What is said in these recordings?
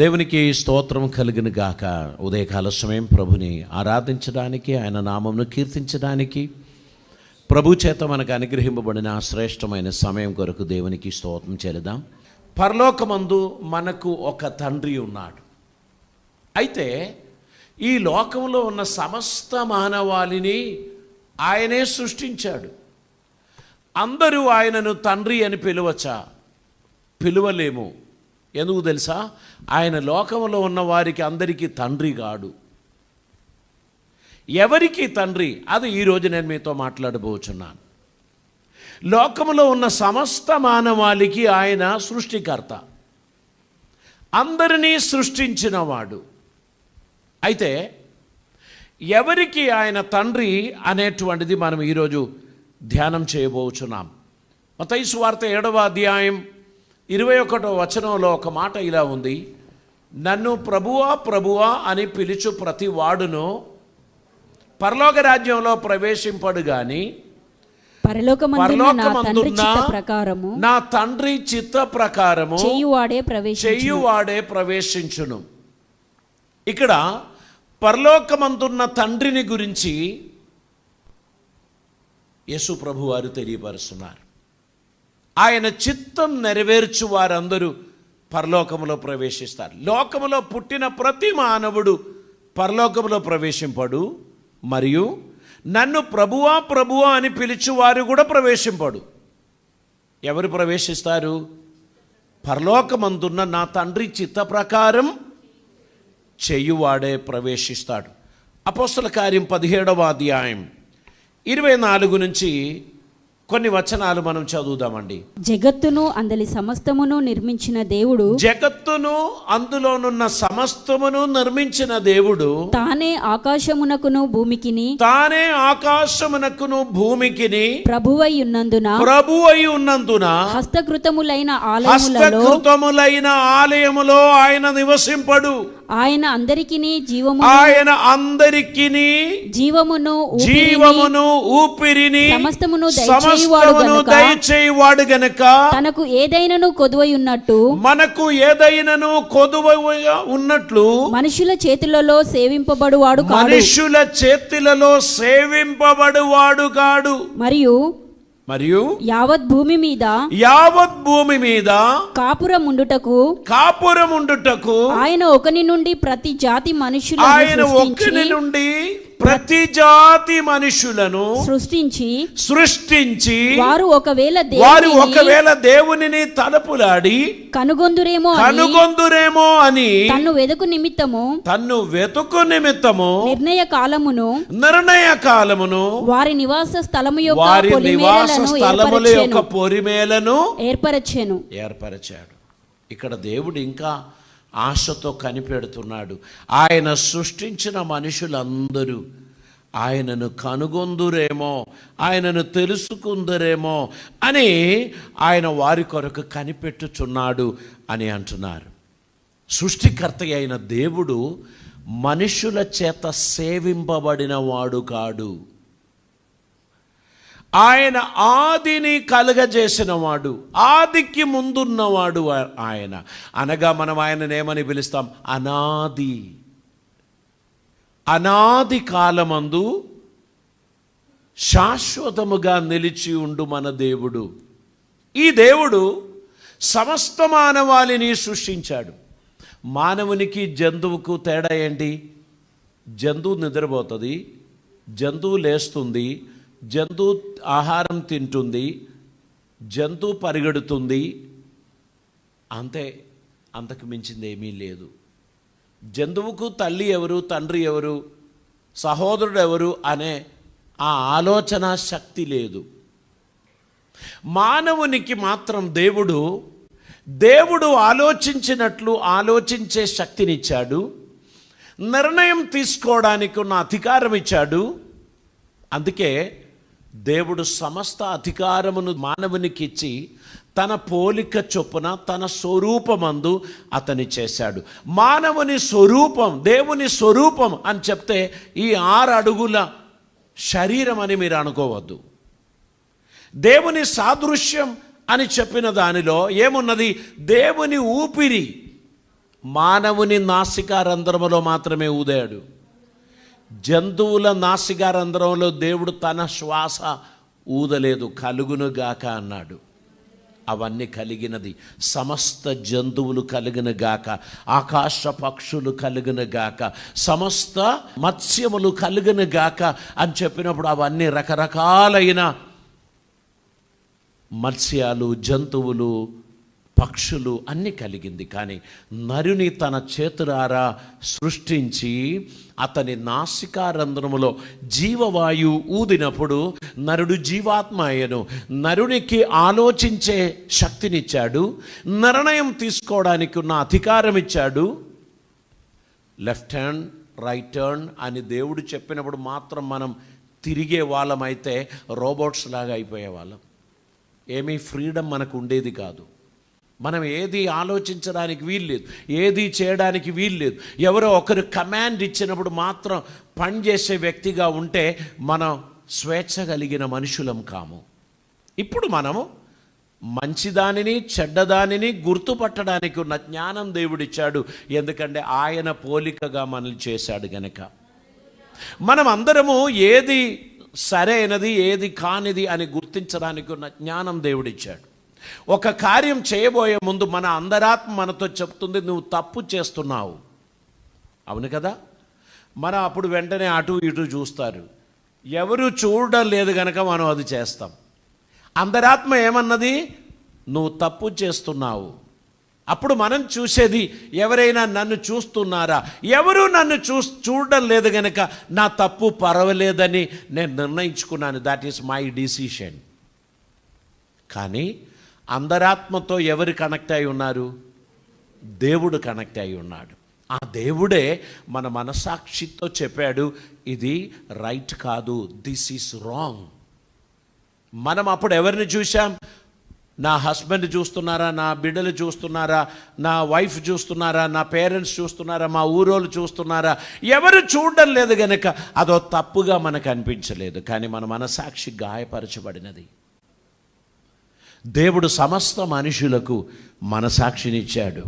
దేవునికి స్తోత్రం కలుగును గాక. ఉదయకాల సమయం ప్రభుని ఆరాధించడానికి, ఆయన నామమును కీర్తించడానికి ప్రభు చేత మనకు అనుగ్రహింపబడిన శ్రేష్టమైన సమయం కొరకు దేవునికి స్తోత్రం చెల్లిద్దాం. పరలోకమందు మనకు ఒక తండ్రి ఉన్నాడు. అయితే ఈ లోకంలో ఉన్న సమస్త మానవాళిని ఆయనే సృష్టించాడు. అందరూ ఆయనను తండ్రి అని పిలవచ్చా? పిలువలేము. ఎందుకు తెలుసా? ఆయన లోకంలో ఉన్న వారికి అందరికీ తండ్రి కాడు. ఎవరికి తండ్రి? అది ఈరోజు నేను మీతో మాట్లాడబోచున్నాను. లోకంలో ఉన్న సమస్త మానవాళికి ఆయన సృష్టికర్త, అందరినీ సృష్టించినవాడు. అయితే ఎవరికి ఆయన తండ్రి అనేటువంటిది మనం ఈరోజు ధ్యానం చేయబోచున్నాం. మత్తయి సువార్త 7వ అధ్యాయం 21వ వచనంలో ఒక మాట ఇలా ఉంది: నన్ను ప్రభువా ప్రభువా అని పిలుచు ప్రతి వాడును పరలోక రాజ్యంలో ప్రవేశింపడు గాని పరలోకమందున్న నా తండ్రి చిత్త ప్రకారము చేయువాడే ప్రవేశించును. ఇక్కడ పరలోకమందున్న తండ్రిని గురించి యేసు ప్రభు వారు తెలియపరుస్తున్నారు. ఆయన చిత్తం నెరవేర్చు వారందరూ పరలోకములో ప్రవేశిస్తారు. లోకములో పుట్టిన ప్రతి మానవుడు పరలోకములో ప్రవేశింపడు, మరియు నన్ను ప్రభువా ప్రభువా అని పిలిచేవారు కూడా ప్రవేశింపడు. ఎవరు ప్రవేశిస్తారు? పరలోకమందున్న నా తండ్రి చిత్త ప్రకారం చేయువాడే ప్రవేశిస్తాడు. అపోస్తల కార్యం 17వ అధ్యాయం 24 నుంచి కొన్ని వచనాలు మనం చదువుదామండి. జగత్తును అందలి సమస్తమును నిర్మించిన దేవుడు, జగత్తును అందులోనున్న సమస్తమును నిర్మించిన దేవుడు తానే ఆకాశమునకును భూమికిని ప్రభువై ఉన్నందున హస్తకృతములైన ఆలయములో ఆయన నివసింపడు. ఆయన అందరికిని జీవమును ఊపిరిని సమస్తమును దయచేయువాడు గనుక తనకు ఏదైనను కొదువై ఉన్నట్టు మనకు ఏదైనను కొదువై ఉన్నట్లు మనుషుల చేతులలో సేవింపబడువాడు కాడు. మరియు యావత్ భూమి మీద కాపురముండుటకు ఆయన ఒకని నుండి ప్రతి జాతి మనుషులను సృష్టించి వారు ఒకవేళ దేవునిని తలపులాడి కనుగొందురేమో అని తన్ను వెతుకు నిమిత్తము నిర్ణయ కాలమును వారి నివాస స్థలముల యొక్క పొరిమేలను ఏర్పరచాడు. ఇక్కడ దేవుడు ఇంకా ఆశతో కనిపెడుతున్నాడు. ఆయన సృష్టించిన మనుషులందరూ ఆయనను కనుగొందురేమో, ఆయనను తెలుసుకుందరేమో అని ఆయన వారి కొరకు కనిపెట్టుచున్నాడు అని అంటున్నారు. సృష్టికర్త అయిన దేవుడు మనుషుల చేత సేవింపబడిన వాడు కాడు. ఆయన ఆదిని కలుగజేసిన వాడు, ఆదికి ముందున్నవాడు ఆయన. అనగా మనం ఆయనను ఏమని పిలుస్తాం? అనాది కాలమందు శాశ్వతముగా నిలిచి ఉండు మన దేవుడు. ఈ దేవుడు సమస్త మానవాళిని సృష్టించాడు. మానవునికి జంతువుకు తేడా ఏంటి? జంతువు నిద్రపోతుంది, జంతువు లేస్తుంది, జంతువు ఆహారం తింటుంది, జంతువు పరిగెడుతుంది, అంతే. అంతకు మించింది ఏమీ లేదు. జంతువుకు తల్లి ఎవరు, తండ్రి ఎవరు, సహోదరుడు ఎవరు అనే ఆ ఆలోచన శక్తి లేదు. మానవునికి మాత్రం దేవుడు ఆలోచించినట్లు ఆలోచించే శక్తినిచ్చాడు, నిర్ణయం తీసుకోవడానికి ఉన్న అధికారం ఇచ్చాడు. అందుకే దేవుడు సమస్త అధికారమును మానవునికి ఇచ్చి తన పోలిక చొప్పున తన స్వరూపమందు అతని చేశాడు. మానవుని స్వరూపం, దేవుని స్వరూపం అని చెప్తే ఈ 6 అడుగుల శరీరం అని మీరు అనుకోవద్దు. దేవుని సాదృశ్యం అని చెప్పిన దానిలో ఏమున్నది? దేవుని ఊపిరి, మానవుని నాసికారంధ్రములో మాత్రమే ఊదాడు. జంతువుల నాసికారంధ్రంలో దేవుడు తన శ్వాస ఊదలేదు. కలుగునుగాక అన్నాడు. అవన్నీ కలిగినది. సమస్త జంతువులు కలుగునుగాక, ఆకాశ పక్షులు కలుగునుగాక, సమస్త మత్స్యములు కలుగునుగాక అని చెప్పినప్పుడు అవన్నీ రకరకాలైన మత్స్యాలు, జంతువులు, పక్షులు అన్నీ కలిగింది. కానీ నరుని తన చేతులారా సృష్టించి అతని నాసికారంధ్రములో జీవవాయువు ఊదినప్పుడు నరుడు జీవాత్మ అయ్యను. నరునికి ఆలోచించే శక్తినిచ్చాడు, నిర్ణయం తీసుకోవడానికి ఉన్న అధికారం ఇచ్చాడు. లెఫ్ట్ హ్యాండ్, రైట్ టర్న్ అని దేవుడు చెప్పినప్పుడు మాత్రం మనం తిరిగే వాళ్ళమైతే రోబోట్స్ లాగా అయిపోయే వాళ్ళం. ఏమీ ఫ్రీడమ్ మనకు ఉండేది కాదు. మనం ఏది ఆలోచించడానికి వీల్లేదు, ఏది చేయడానికి వీల్లేదు. ఎవరో ఒకరు కమాండ్ ఇచ్చినప్పుడు మాత్రం పనిచేసే వ్యక్తిగా ఉంటే మనం స్వేచ్ఛ కలిగిన మనుషులం కాము. ఇప్పుడు మనము మంచిదానిని చెడ్డదానిని గుర్తుపట్టడానికి ఉన్న జ్ఞానం దేవుడిచ్చాడు. ఎందుకంటే ఆయన పోలికగా మనల్ని చేశాడు గనక. మనం అందరము ఏది సరైనది ఏది కానిది అని గుర్తించడానికి ఉన్న జ్ఞానం దేవుడిచ్చాడు. ఒక కార్యం చేయబోయే ముందు మన అంతరాత్మ మనతో చెప్తుంది, నువ్వు తప్పు చేస్తున్నావు. అవును కదా? మనం అప్పుడు వెంటనే అటు ఇటు చూస్తారు. ఎవరు చూడడం లేదు కనుక మనం అది చేస్తాం. అంతరాత్మ ఏమన్నది? నువ్వు తప్పు చేస్తున్నావు. అప్పుడు మనం చూసేది, ఎవరైనా నన్ను చూస్తున్నారా? ఎవరు నన్ను చూడడం లేదు కనుక నా తప్పు పర్వాలేదని నేను నిర్ణయించుకున్నాను. That is my decision. కానీ అంతరాత్మతో ఎవరు కనెక్ట్ అయి ఉన్నారు? దేవుడు కనెక్ట్ అయి ఉన్నాడు. ఆ దేవుడే మన మనసాక్షితో చెప్పాడు, ఇది రైట్ కాదు, దిస్ ఈస్ రాంగ్. మనం అప్పుడు ఎవరిని చూసాం? నా హస్బెండ్ చూస్తున్నారా, నా బిడ్డలు చూస్తున్నారా, నా వైఫ్ చూస్తున్నారా, నా పేరెంట్స్ చూస్తున్నారా, మా ఊరోళ్ళు చూస్తున్నారా? ఎవరు చూడడం లేదు కనుక అదో తప్పుగా మనకు అనిపించలేదు. కానీ మన మనసాక్షి గాయపరచబడినది. దేవుడు సమస్త మనుషులకు మనసాక్షినిచ్చాడు.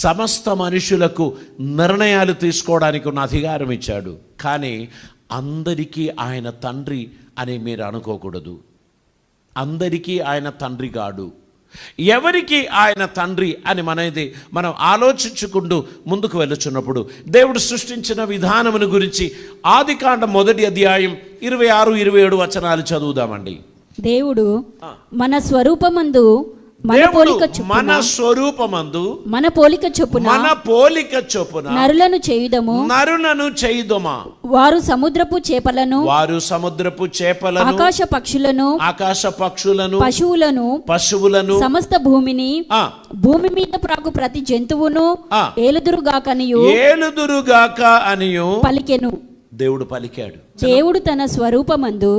సమస్త మనుషులకు నిర్ణయాలు తీసుకోవడానికి ఉన్న అధికారం ఇచ్చాడు. కానీ అందరికీ ఆయన తండ్రి అని మీరు అనుకోకూడదు. అందరికీ ఆయన తండ్రి కాడు. ఎవరికి ఆయన తండ్రి అని మనం ఆలోచించుకుంటూ ముందుకు వెళ్ళుచున్నప్పుడు దేవుడు సృష్టించిన విధానమును గురించి ఆదికాండం 1వ అధ్యాయం 26-27 వచనాలు చదువుదామండి. దేవుడు మన స్వరూపమందు మన పోలిక చొప్పున నరులను చేయుదమా. వారు సముద్రపు చేపలను ఆకాశ పక్షులను పశువులను సమస్త భూమిని భూమి మీద ప్రాకు ప్రతి జంతువును ఏలుదురుగాక అనియు పలికెను. దేవుడు పలికాడు. దేవుడు తన స్వరూపమందు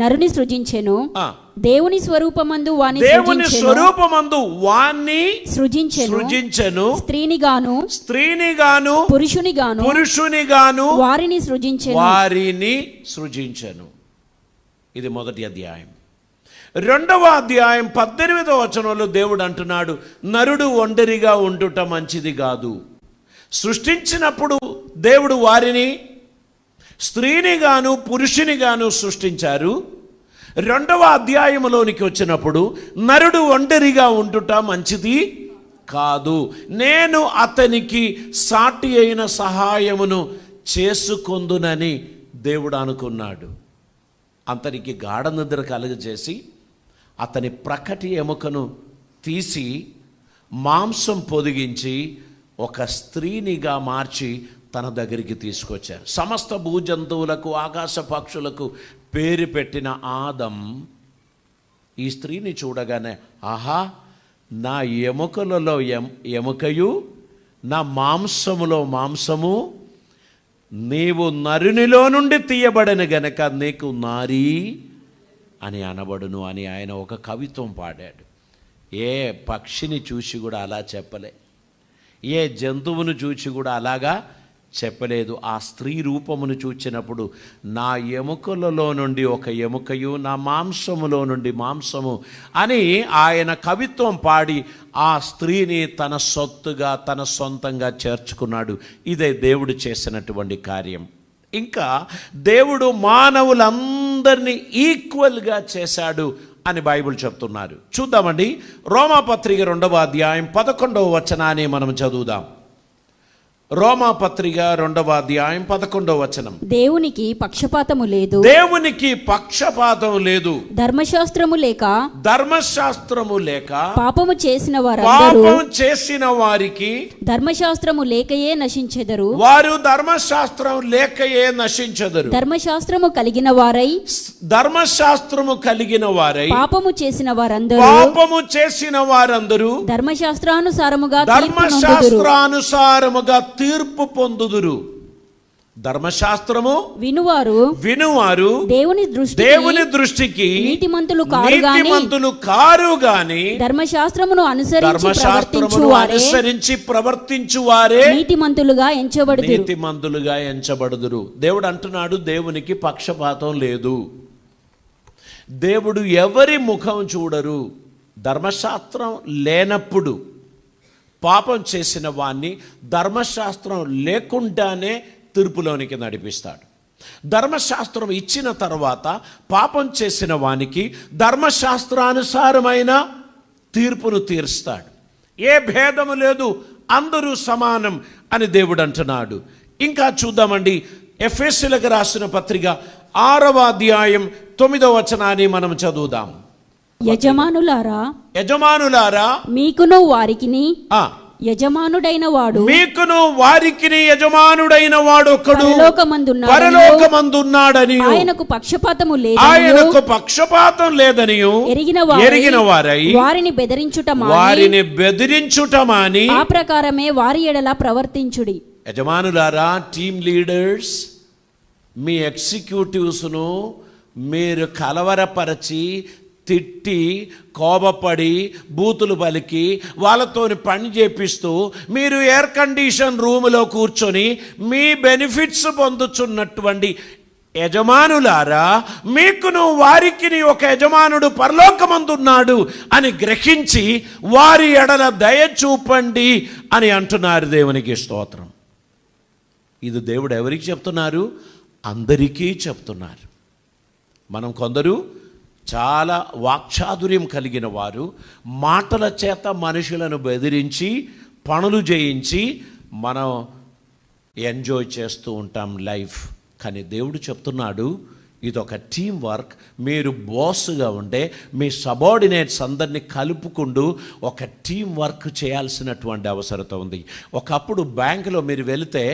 నరుని సృజించెను. దేవుని స్వరూపమందు వాణ్ణి సృజించెను. స్త్రీని గాను పురుషుని గాను వారిని సృజించెను. ఇది 1వ అధ్యాయం. 2వ అధ్యాయం 18వ వచనంలో దేవుడు అంటున్నాడు, నరుడు ఒంటరిగా ఉండుట మంచిది కాదు. సృష్టించినప్పుడు దేవుడు వారిని స్త్రీని గాను పురుషుని గాను సృష్టించారు. 2వ అధ్యాయంలోనికి వచ్చినప్పుడు నరుడు ఒంటరిగా ఉండుట మంచిది కాదు, నేను అతనికి సాటి అయిన సహాయమును చేసుకొందునని దేవుడు అనుకున్నాడు. అతనికి గాఢ నిద్ర కలుగజేసి అతని ప్రకటి ఎముకను తీసి మాంసం పొదిగించి ఒక స్త్రీనిగా మార్చి తన దగ్గరికి తీసుకొచ్చారు. సమస్త భూజంతువులకు ఆకాశ పక్షులకు పేరు పెట్టిన ఆదం ఈ స్త్రీని చూడగానే, ఆహా, నా ఎముకలలో ఎముకయు నా మాంసములో మాంసము, నీవు నరునిలో నుండి తీయబడను గనక నీకు నారీ అని అనబడును అని ఆయన ఒక కవిత్వం పాడాడు. ఏ పక్షిని చూసి కూడా అలా చెప్పలే, ఏ జంతువును చూసి కూడా అలాగా చెప్పలేదు. ఆ స్త్రీ రూపమును చూచినప్పుడు నా ఎముకలలో నుండి ఒక ఎముకయు, నా మాంసములో నుండి మాంసము అని ఆయన కవిత్వం పాడి ఆ స్త్రీని తన సొత్తుగా, తన సొంతంగా చేర్చుకున్నాడు. ఇదే దేవుడు చేసినటువంటి కార్యం. ఇంకా దేవుడు మానవులందరినీ ఈక్వల్గా చేశాడు అని బైబిల్ చెప్తున్నారు. చూద్దామండి, రోమాపత్రిక 2వ అధ్యాయం 11వ వచనాన్ని మనం చదువుదాం. రోమాపత్రిక 2వ అధ్యాయం 11వ వచనం. దేవునికి పక్షపాతము లేదు, దేవునికి పక్షపాతం లేదు, ధర్మశాస్త్రము లేక పాపము చేసిన వారికి ధర్మశాస్త్రము లేకయే నశించెదరు. వారు ధర్మశాస్త్రం లేకయే నశించెదరు. ధర్మశాస్త్రము కలిగిన వారై పాపము చేసిన వారందరూ ధర్మశాస్త్రానుసారముగా తీర్పు పొందుదురు. ధర్మశాస్త్రము వినువారు దేవుని దృష్టికి నీతిమంతులు కారు గాని ధర్మశాస్త్రమును అనుసరించి ప్రవర్తించువారే నీతిమంతులుగా ఎంచబడుదురు. దేవుడు అంటున్నాడు, దేవునికి పక్షపాతం లేదు. దేవుడు ఎవరి ముఖం చూడరు. ధర్మశాస్త్రం లేనప్పుడు పాపం చేసిన వాణ్ణి ధర్మశాస్త్రం లేకుండానే తీర్పులోనికి నడిపిస్తాడు. ధర్మశాస్త్రం ఇచ్చిన తర్వాత పాపం చేసిన వానికి ధర్మశాస్త్రానుసారమైన తీర్పును తీరుస్తాడు. ఏ భేదము లేదు, అందరూ సమానం అని దేవుడు అంటున్నాడు. ఇంకా చూద్దామండి, ఎఫెసీయులకు రాసిన పత్రిక 6వ అధ్యాయం 9వ వచనాన్ని మనం చదువుదాం. యజమానులారా మీకును వారికిని యజమానుడైన వాడు ఒకడు పరలోకమందున్నాడని ఆయనకు పక్షపాతం లేదని ఎరిగిన వారై వారిని బెదిరించుట మాని ఆ ప్రకారమే వారి ఎడల ప్రవర్తించుడి. యజమానులారా, టీమ్ లీడర్స్, మీ ఎగ్జిక్యూటివ్స్ను మీరు కలవరపరచి, తిట్టి, కోపపడి, బూతులు పలికి, వాళ్ళతో పని చేపిస్తూ మీరు ఎయిర్ కండిషన్ రూములో కూర్చొని మీ బెనిఫిట్స్ పొందుతున్నటువంటి యజమానులారా, మీకును వారికిని ఒక యజమానుడు పరలోకమందున్నాడు అని గ్రహించి వారి ఎడల దయ చూపండి అని అంటున్నారు. దేవునికి స్తోత్రం. ఇది దేవుడు ఎవరికి చెప్తున్నారు? అందరికీ చెప్తున్నారు. మనం కొందరు చాలా వాక్చాతుర్యం కలిగిన వారు, మాటల చేత మనుషులను బెదిరించి పనులు చేయించి మనం ఎంజాయ్ చేస్తూ ఉంటాం లైఫ్. కానీ దేవుడు చెప్తున్నాడు, ఇదొక టీం వర్క్. మీరు బాస్గా ఉంటే మీ సబార్డినేట్స్ అందరినీ కలుపుకుంటూ ఒక టీం వర్క్ చేయాల్సినటువంటి అవసరత ఉంది. ఒకప్పుడు బ్యాంకులో మీరు వెళితే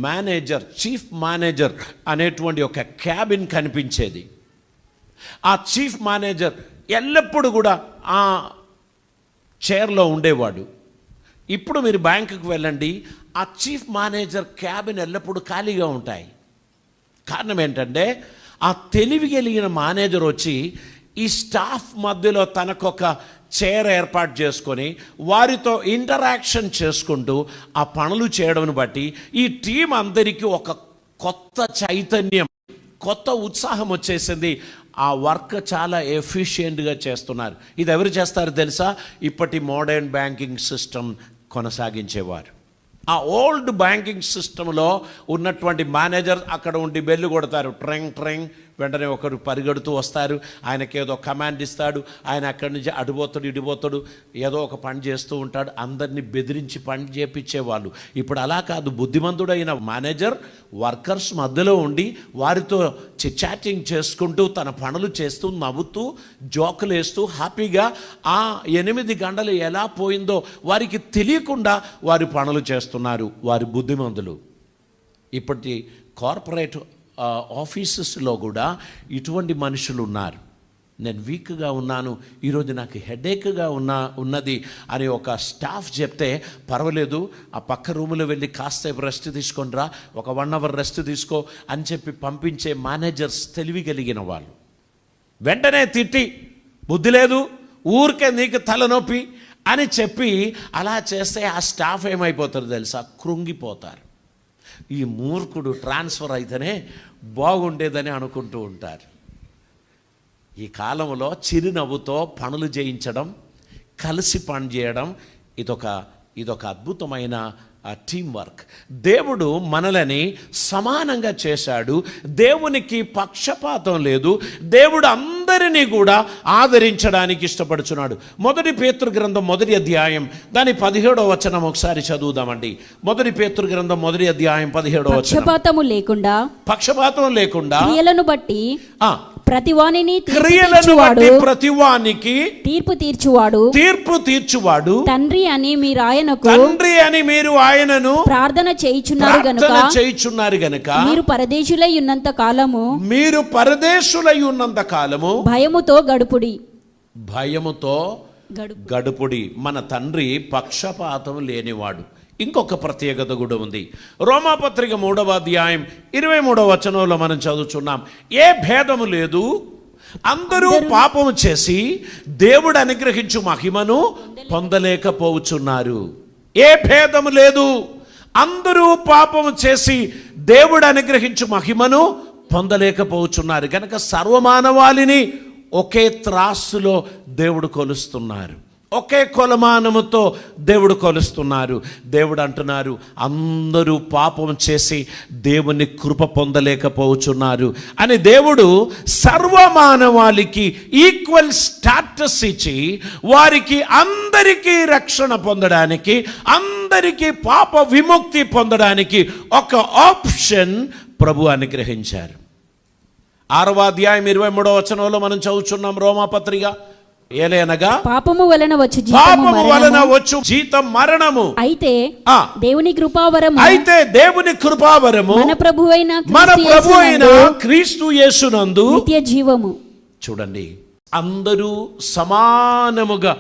మేనేజర్, చీఫ్ మేనేజర్ అనేటువంటి ఒక క్యాబిన్ కనిపించేది. ఆ చీఫ్ మేనేజర్ ఎల్లప్పుడూ కూడా ఆ చైర్లో ఉండేవాడు. ఇప్పుడు మీరు బ్యాంకుకు వెళ్ళండి, ఆ చీఫ్ మేనేజర్ క్యాబిన్ ఎల్లప్పుడూ ఖాళీగా ఉంటాయి. కారణం ఏంటంటే ఆ తెలివి కలిగిన మేనేజర్ వచ్చి ఈ స్టాఫ్ మధ్యలో తనకొక చైర్ ఏర్పాటు చేసుకొని వారితో ఇంటరాక్షన్ చేసుకుంటూ ఆ పనులు చేయడం బట్టి ఈ టీం అందరికీ ఒక కొత్త చైతన్యం, కొత్త ఉత్సాహం వచ్చేసింది. ఆ వర్క్ చాలా ఎఫిషియెంట్గా చేస్తున్నారు. ఇది ఎవరు చేస్తారు తెలుసా? ఇప్పటి మోడర్న్ బ్యాంకింగ్ సిస్టమ్ కొనసాగించేవారు. ఆ ఓల్డ్ బ్యాంకింగ్ సిస్టంలో ఉన్నటువంటి మేనేజర్ అక్కడ ఉండి బెల్లు కొడతారు, ట్రెంగ్ ట్రెంగ్. వెంటనే ఒకరు పరిగెడుతూ వస్తారు, ఆయనకి ఏదో కమాండ్ ఇస్తాడు, ఆయన అక్కడి నుంచి అటుపోతాడు ఇటుపోతాడు, ఏదో ఒక పని చేస్తూ ఉంటాడు. అందరినీ బెదిరించి పని చేపించేవాళ్ళు. ఇప్పుడు అలా కాదు. బుద్ధిమంతుడైన మేనేజర్ వర్కర్స్ మధ్యలో ఉండి వారితో చాటింగ్ చేసుకుంటూ తన పనులు చేస్తూ నవ్వుతూ జోకులు వేస్తూ హ్యాపీగా ఆ 8 గంటలు ఎలా పోయిందో వారికి తెలియకుండా వారి పనులు చేస్తున్నారు. వారి బుద్ధిమంతులు. ఇప్పటి కార్పొరేట్ ఆఫీసెస్లో కూడా ఇటువంటి మనుషులు ఉన్నారు. నేను వీక్గా ఉన్నాను, ఈరోజు నాకు హెడేక్గా ఉన్నది అని ఒక స్టాఫ్ చెప్తే పర్వాలేదు, ఆ పక్క రూములో వెళ్ళి కాసేపు రెస్ట్ తీసుకొని రా, ఒక 1 అవర్ రెస్ట్ తీసుకో అని చెప్పి పంపించే మేనేజర్స్ తెలివి కలిగిన వాళ్ళు. వెంటనే తిట్టి, బుద్ధి లేదు, ఊరికే నీకు తలనొప్పి అని చెప్పి అలా చేస్తే ఆ స్టాఫ్ ఏమైపోతారు తెలుసా? కృంగిపోతారు. ఈ మూర్ఖుడు ట్రాన్స్ఫర్ అయితేనే బాగుండేదని అనుకుంటూ ఉంటారు. ఈ కాలంలో చిరునవ్వుతో పనులు చేయించడం, కలిసి పని చేయడం ఇదొక అద్భుతమైన టీం వర్క్. దేవుడు మనలని సమానంగా చేశాడు. దేవునికి పక్షపాతం లేదు. దేవుడు అందరినీ కూడా ఆదరించడానికి ఇష్టపడుచున్నాడు. 1 పేతురు గ్రంథం 1వ అధ్యాయం దాని 17వ వచనం ఒకసారి చదువుదామండి. 1 పేతురు గ్రంథం 1వ అధ్యాయం 17వ వచనం. పక్షపాతం లేకుండా క్రియలను బట్టి ప్రతివానికి తీర్పు తీర్చువాడు తండ్రి అని మీరు ఆయనను ప్రార్థన చేయుచున్నారు గనుక మీరు పరదేశులై ఉన్నంత కాలము భయముతో గడుపుడి. మన తండ్రి పక్షపాతం లేనివాడు. ఇంకొక ప్రత్యేకత కూడా ఉంది. రోమాపత్రిక 3వ అధ్యాయం 23వ వచనంలో మనం చదువుచున్నాం, ఏ భేదము లేదు, అందరూ పాపము చేసి దేవుడు అనుగ్రహించు మహిమను పొందలేకపోవచ్చున్నారు. ఏ భేదము లేదు, అందరూ పాపము చేసి దేవుడు అనుగ్రహించు మహిమను పొందలేకపోవచ్చున్నారు. కనుక సర్వమానవాళిని ఒకే త్రాసులో దేవుడు కొలుస్తున్నారు, ఒకే కొలమానముతో దేవుడు కొలుస్తున్నారు. దేవుడు అంటున్నారు, అందరూ పాపం చేసి దేవుని కృప పొందలేకపోవచ్చున్నారు అని దేవుడు సర్వమానవాళికి ఈక్వల్ స్టాటస్ ఇచ్చి వారికి అందరికీ రక్షణ పొందడానికి, అందరికీ పాప విముక్తి పొందడానికి ఒక ఆప్షన్ ప్రభు అనుగ్రహించారు. 6వ అధ్యాయం 23వ వచనంలో మనం చదువుచున్నాం రోమాపత్రిక, ఏలయనగా పాపము వలన వచ్చు జీతం మరణము, అయితే దేవుని కృపావరము మన ప్రభువైన క్రీస్తు యేసునందు నిత్య జీవము. చూడండి, అందరూ సమానముగా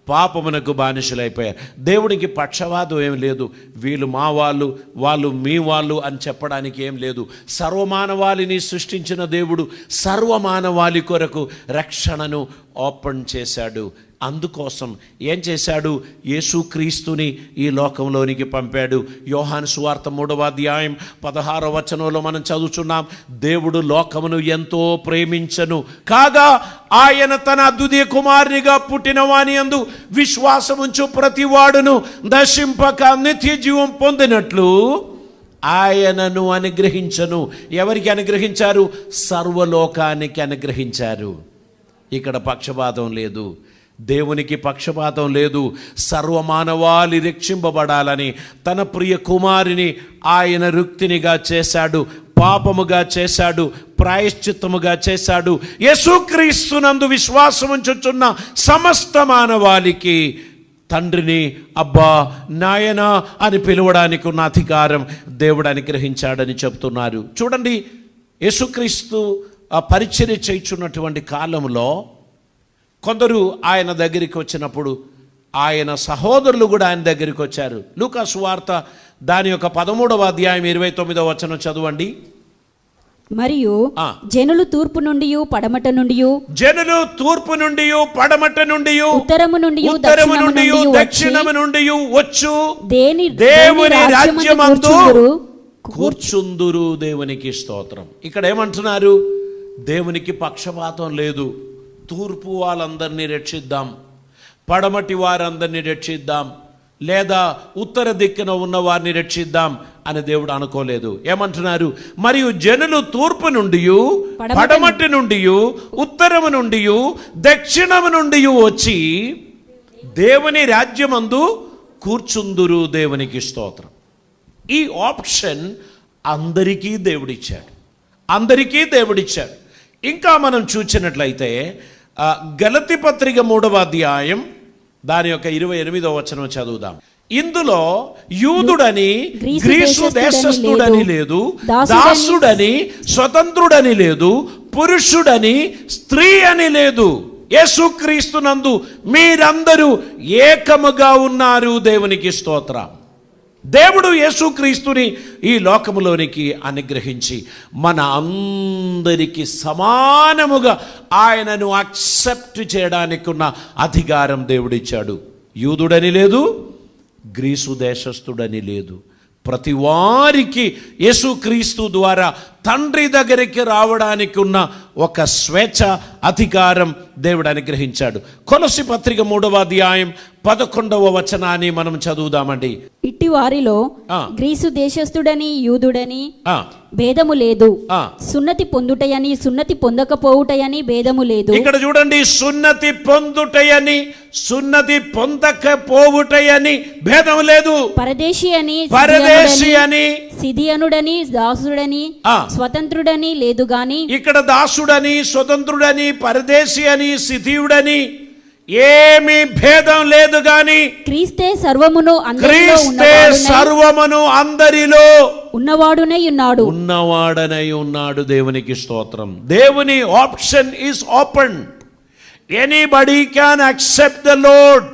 పాపమునకు బానిసలైపోయారు. దేవుడికి పక్షవాదం ఏం లేదు, వీళ్ళు మా వాళ్ళు, వాళ్ళు మీ వాళ్ళు అని చెప్పడానికి ఏం లేదు. సర్వమానవాళిని సృష్టించిన దేవుడు సర్వమానవాళి కొరకు రక్షణను ఓపెన్ చేశాడు. అందుకోసం ఏం చేశాడు, యేసుక్రీస్తుని ఈ లోకంలోనికి పంపాడు. యోహాను సువార్త 3వ అధ్యాయం 16వ వచనంలో మనం చదువుచున్నాం, దేవుడు లోకమును ఎంతో ప్రేమించను కాగా ఆయన తన అద్వితీయ కుమారునిగా పుట్టిన వాని యందు విశ్వాసముంచు ప్రతివాడును నశింపక నిత్య జీవం పొందినట్లు ఆయనను అనుగ్రహించను. ఎవరికి అనుగ్రహించారు? సర్వలోకానికి అనుగ్రహించారు. ఇక్కడ పక్షపాతం లేదు, దేవునికి పక్షపాతం లేదు. సర్వమానవాళి రక్షింపబడాలని తన ప్రియ కుమారుని ఆయన రుక్తినిగా చేశాడు, పాపముగా చేశాడు, ప్రాయశ్చిత్తముగా చేశాడు. యేసుక్రీస్తునందు విశ్వాసముంచుచున్న సమస్త మానవాళికి తండ్రిని అబ్బా నాయనా అని పిలవడానికి ఉన్న అధికారం దేవుడు అనుగ్రహించాడని చెప్తున్నారు. చూడండి, యేసుక్రీస్తు పరిచర్య చేయుచున్నటువంటి కాలంలో కొందరు ఆయన దగ్గరికి వచ్చినప్పుడు ఆయన సహోదరులు కూడా ఆయన దగ్గరికి వచ్చారు. లూకా సువార్త దాని యొక్క 13వ అధ్యాయం 29వ వచనం చదవండి. మరియు జనులు తూర్పు నుండి పడమట నుండి ఉత్తరము నుండి దక్షిణము నుండి వచ్చు దేవుని రాజ్యమందు కూర్చుందురు. దేవునికి స్తోత్రం. ఇక్కడ ఏమంటున్నారు? దేవునికి పక్షపాతం లేదు. తూర్పు వాళ్ళందరినీ రక్షిద్దాం, పడమటి వారందరినీ రక్షిద్దాం, లేదా ఉత్తర దిక్కున ఉన్న వారిని రక్షిద్దాం అని దేవుడు అనుకోలేదు. ఏమంటున్నారు? మరియు జనులు తూర్పు నుండి పడమటి నుండి ఉత్తరము నుండి దక్షిణము నుండి వచ్చి దేవుని రాజ్యమందు కూర్చుందురు. దేవునికి స్తోత్రం. ఈ ఆప్షన్ అందరికీ దేవుడిచ్చాడు, అందరికీ దేవుడిచ్చాడు. ఇంకా మనం చూసినట్లయితే గలతీ పత్రిక 3వ అధ్యాయం దాని యొక్క 28వ వచనం చదువుదాం. ఇందులో యూదుడని గ్రీసు దేశస్థుడని లేదు, దాసుడని స్వతంత్రుడని లేదు, పురుషుడని స్త్రీ అని లేదు, యేసుక్రీస్తునందు మీరందరూ ఏకముగా ఉన్నారు. దేవునికి స్తోత్రం. దేవుడు యేసుక్రీస్తుని ఈ లోకములోనికి అనుగ్రహించి మన అందరికీ సమానముగా ఆయనను యాక్సెప్ట్ చేయడానికి ఉన్న అధికారం దేవుడిచ్చాడు. యూదుడని లేదు, గ్రీసు దేశస్థుడని లేదు, ప్రతి వారికి యేసుక్రీస్తు ద్వారా తండ్రి దగ్గరికి రావడానికి ఉన్న ఒక స్వేచ్ఛ, అధికారం దేవుడు అనుగ్రహించాడు. కొలస్సీ పత్రిక 3వ అధ్యాయం 11వ వచనాన్ని మనం చదువుదామండి. ఇట్టి వారిలో గ్రీసు దేశస్థుడని యూదుడని భేదము లేదు, సున్నతి పొందుటయని సున్నతి పొందకపోవుటయని భేదము లేదు. ఇక్కడ చూడండి, సున్నతి పొందుటయని సున్నతి పొందకపోవుటయని భేదం లేదు. పరదేశి అని సిదియనుడని దాసుడని స్వతంత్రుడని లేదు గాని, ఇక్కడ దాసుడని స్వతంత్రుడని పరదేశి అని సిథియుడని ఏమీ భేదం లేదు గాని క్రీస్తే సర్వమును అందరిలో ఉన్నవాడునై ఉన్నాడు. దేవునికి స్తోత్రం. దేవుని option is open. Anybody can accept the lord.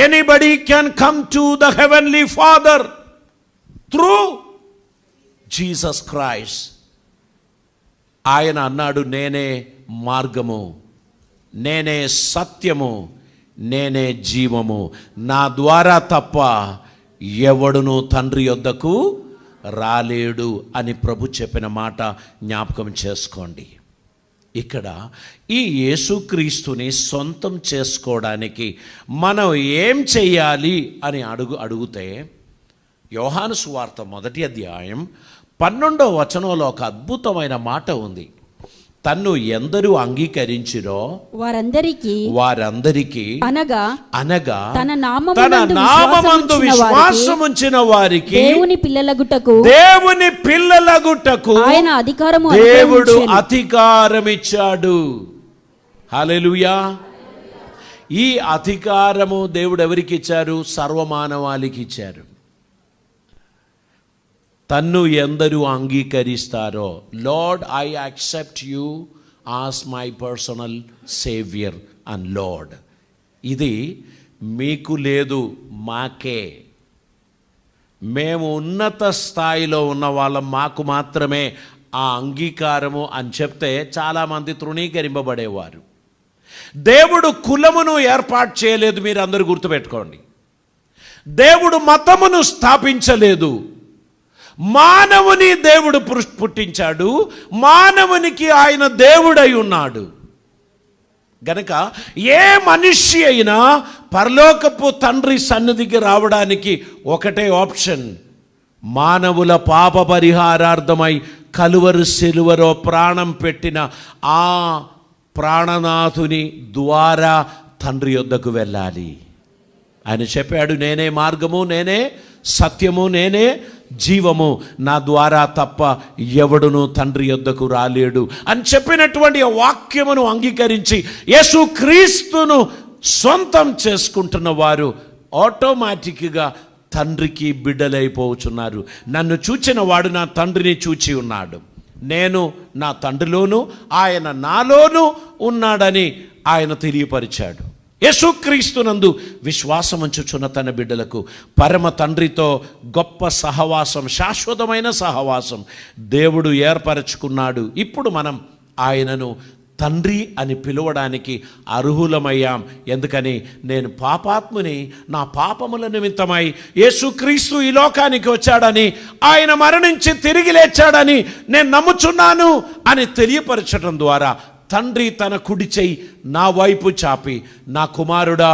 Anybody can come to the heavenly father through Jesus Christ. ఆయన అన్నాడు, నేనే మార్గము, నేనే సత్యము, నేనే జీవము, నా ద్వారా తప్ప ఎవడును తండ్రి యొద్దకు రాలేడు అని ప్రభు చెప్పిన మాట జ్ఞాపకం చేసుకోండి. ఇక్కడ ఈ యేసుక్రీస్తుని సొంతం చేసుకోవడానికి మనం ఏం చెయ్యాలి అని అడిగితే యోహాను సువార్త 1వ అధ్యాయం 12వ వచనంలో ఒక అద్భుతమైన మాట ఉంది. తన్ను ఎందరూ అంగీకరించిరో వారందరికీ అనగా తన నామమందు విశ్వాసముంచిన వారికి దేవుని పిల్లలగుటకు దేవుడు అధికారం ఇచ్చాడు. హల్లెలూయా. ఈ అధికారము దేవుడు ఎవరికి ఇచ్చారు? సర్వమానవాళికి ఇచ్చారు. తన్ను ఎందరూ అంగీకరిస్తారో, Lord I accept you as my personal saviour and Lord. ఇది మీకు లేదు, మాకే. మేము ఉన్నత స్థాయిలో ఉన్న వాళ్ళం, మాకు మాత్రమే ఆ అంగీకారము అని చెప్తే చాలామంది తృణీకరింపబడేవారు. దేవుడు కులమును ఏర్పాటు చేయలేదు, మీరు అందరూ గుర్తుపెట్టుకోండి. దేవుడు మతమును స్థాపించలేదు. మానవుని దేవుడు పుట్టించాడు, మానవునికి ఆయన దేవుడై ఉన్నాడు. గనక ఏ మనిషి అయినా పరలోకపు తండ్రి సన్నిధికి రావడానికి ఒకటే ఆప్షన్, మానవుల పాప పరిహారార్థమై కలువరు సిలువలో ప్రాణం పెట్టిన ఆ ప్రాణనాథుని ద్వారా తండ్రి యొద్దకు వెళ్ళాలి. ఆయన చెప్పాడు, నేనే మార్గము, నేనే సత్యము, నేనే జీవము, నా ద్వారా తప్ప ఎవడును తండ్రి యొద్దకు రాలేడు అని చెప్పినటువంటి వాక్యమును అంగీకరించి యేసుక్రీస్తును సొంతం చేసుకుంటున్న వారు ఆటోమేటిక్గా తండ్రికి బిడ్డలైపోతున్నారు. నన్ను చూచిన వాడు నా తండ్రిని చూచి ఉన్నాడు, నేను నా తండ్రిలోను ఆయన నాలోను ఉన్నాడని ఆయన తెలియపరిచాడు. యేసుక్రీస్తునందు విశ్వాసం ఉంచుచున్న తన బిడ్డలకు పరమ తండ్రితో గొప్ప సహవాసం, శాశ్వతమైన సహవాసం దేవుడు ఏర్పరచుకున్నాడు. ఇప్పుడు మనం ఆయనను తండ్రి అని పిలవడానికి అర్హులమయ్యాం. ఎందుకని? నేను పాపాత్ముని, నా పాపముల నిమిత్తమై యేసుక్రీస్తు ఈ లోకానికి వచ్చాడని, ఆయన మరణించి తిరిగి లేచాడని నేను నమ్ముచున్నాను అని తెలియపరచడం ద్వారా తండ్రి తన కుడి చెయ్యి నా వైపు చాపి, నా కుమారుడా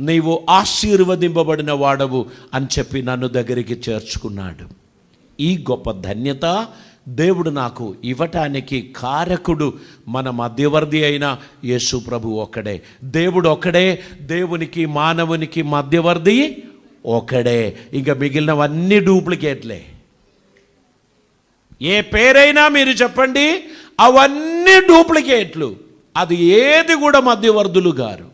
నీవు ఆశీర్వదింపబడిన వాడవు అని చెప్పి నన్ను దగ్గరికి చేర్చుకున్నాడు. ఈ గొప్ప ధన్యత దేవుడు నాకు ఇవ్వటానికి కారకుడు మన మధ్యవర్తి అయిన యేసు ప్రభు ఒక్కడే. దేవుడు ఒక్కడే, దేవునికి మానవునికి మధ్యవర్తి ఒక్కడే. ఇంకా మిగిలినవన్నీ డూప్లికేట్లే. ఏ పేరైనా మీరు చెప్పండి, అవన్నీ డూప్లికేట్లు. అది ఏది కూడా మధ్యవర్తులు గారు.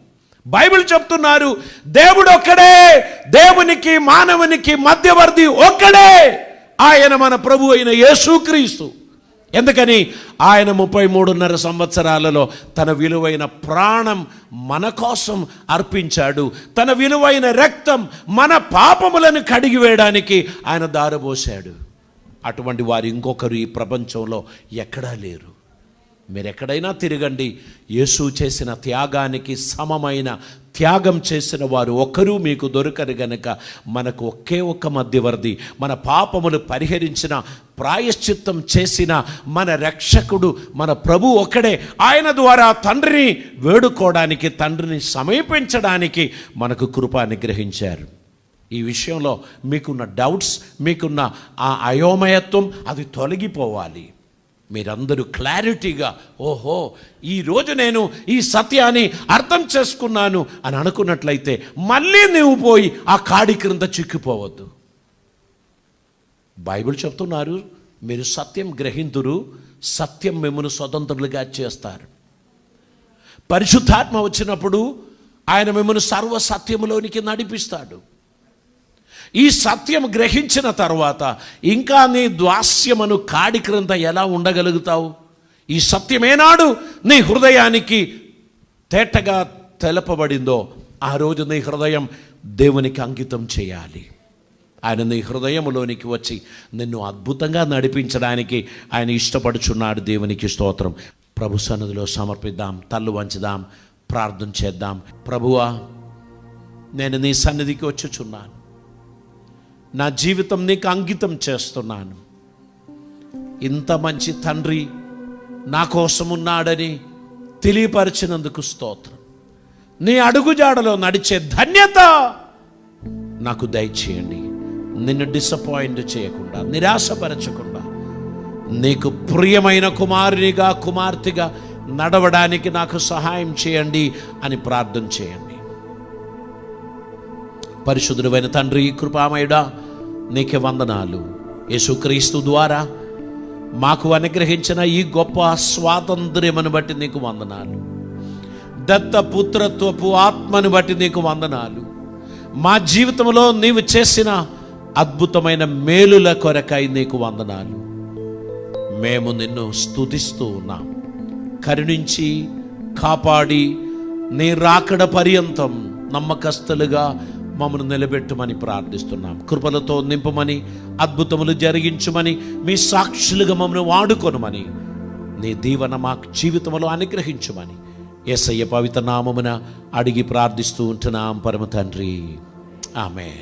బైబిల్ చెప్తున్నారు, దేవుడు ఒక్కడే, దేవునికి మానవునికి మధ్యవర్తి ఒక్కడే, ఆయన మన ప్రభు అయిన యేసుక్రీస్తు. ఎందుకని? ఆయన 33.5 సంవత్సరాలలో తన విలువైన ప్రాణం మన కోసం అర్పించాడు. తన విలువైన రక్తం మన పాపములను కడిగివేయడానికి ఆయన దారబోశాడు. అటువంటి వారు ఇంకొకరు ఈ ప్రపంచంలో ఎక్కడా లేరు. మీరు ఎక్కడైనా తిరగండి, యేసు చేసిన త్యాగానికి సమమైన త్యాగం చేసిన వారు ఒక్కరూ మీకు దొరకరు గనుక మనకు ఒకే ఒక్క మధ్యవర్తి, మన పాపములు పరిహరించిన, ప్రాయశ్చిత్తం చేసిన మన రక్షకుడు, మన ప్రభు ఒక్కడే. ఆయన ద్వారా తండ్రిని వేడుకోవడానికి, తండ్రిని సమీపించడానికి మనకు కృప అనుగ్రహించారు. ఈ విషయంలో మీకున్న డౌట్స్, మీకున్న ఆ అయోమయత్వం అది తొలగిపోవాలి. మీరందరూ క్లారిటీగా, ఓహో ఈరోజు నేను ఈ సత్యాన్ని అర్థం చేసుకున్నాను అని అనుకున్నట్లయితే మళ్ళీ నువ్వు పోయి ఆ కాడి క్రింద చిక్కిపోవద్దు. బైబిల్ చెప్తున్నారు, మీరు సత్యం గ్రహింతురు, సత్యం మిమ్మల్ని స్వతంత్రులుగా చేస్తారు. పరిశుద్ధాత్మ వచ్చినప్పుడు ఆయన మిమ్మల్ని సర్వ సత్యములోనికి నడిపిస్తాడు. ఈ సత్యం గ్రహించిన తర్వాత ఇంకా నీ దాస్యమును కాడి క్రింద ఎలా ఉండగలుగుతావు? ఈ సత్యమేనాడు నీ హృదయానికి తేటగా తెలపబడిందో ఆ రోజు నీ హృదయం దేవునికి అంకితం చేయాలి. ఆయన నీ హృదయంలోనికి వచ్చి నిన్ను అద్భుతంగా నడిపించడానికి ఆయన ఇష్టపడుచున్నాడు. దేవునికి స్తోత్రం. ప్రభు సన్నిధిలో సమర్పిద్దాం, తల్లు వంచుదాం, ప్రార్థన చేద్దాం. ప్రభువా, నేను నీ సన్నిధికి వచ్చుచున్నాను, నా జీవితం నీకు అంకితం చేస్తున్నాను. ఇంత మంచి తండ్రి నా కోసం ఉన్నాడని తెలియపరిచినందుకు స్తోత్రం. నీ అడుగుజాడలో నడిచే ధన్యత నాకు దయచేయండి. నిన్ను డిసప్పాయింట్ చేయకుండా, నిరాశపరచకుండా, నీకు ప్రియమైన కుమారునిగా, కుమార్తెగా నడవడానికి నాకు సహాయం చేయండి అని ప్రార్థన చేయండి. పరిశుద్ధుడైన తండ్రి, కృపామయుడా, నీకే వందనాలు. యేసుక్రీస్తు ద్వారా మాకు అనుగ్రహించిన ఈ గొప్ప స్వాతంత్ర్యమును బట్టి నీకు వందనాలు. దత్తపుత్రత్వపు ఆత్మను బట్టి నీకు వందనాలు. మా జీవితంలో నీవు చేసిన అద్భుతమైన మేలుల కొరకై నీకు వందనాలు. మేము నిన్ను స్తుతిస్తూ ఉన్నాం. కరుణించి కాపాడి నీ రాకడ పర్యంతం నమ్మకస్తులుగా మమ్మల్ని నిలబెట్టమని ప్రార్థిస్తున్నాం. కృపలతో నింపమని, అద్భుతములు జరిగించమని, మీ సాక్షులుగా మమ్మల్ని వాడుకొనమని, నీ దీవెన మా జీవితంలో అనుగ్రహించమని యేసయ్య పవిత్ర నామమున అడిగి ప్రార్థిస్తూ ఉంటున్నాం పరమ తండ్రి. ఆమేన్.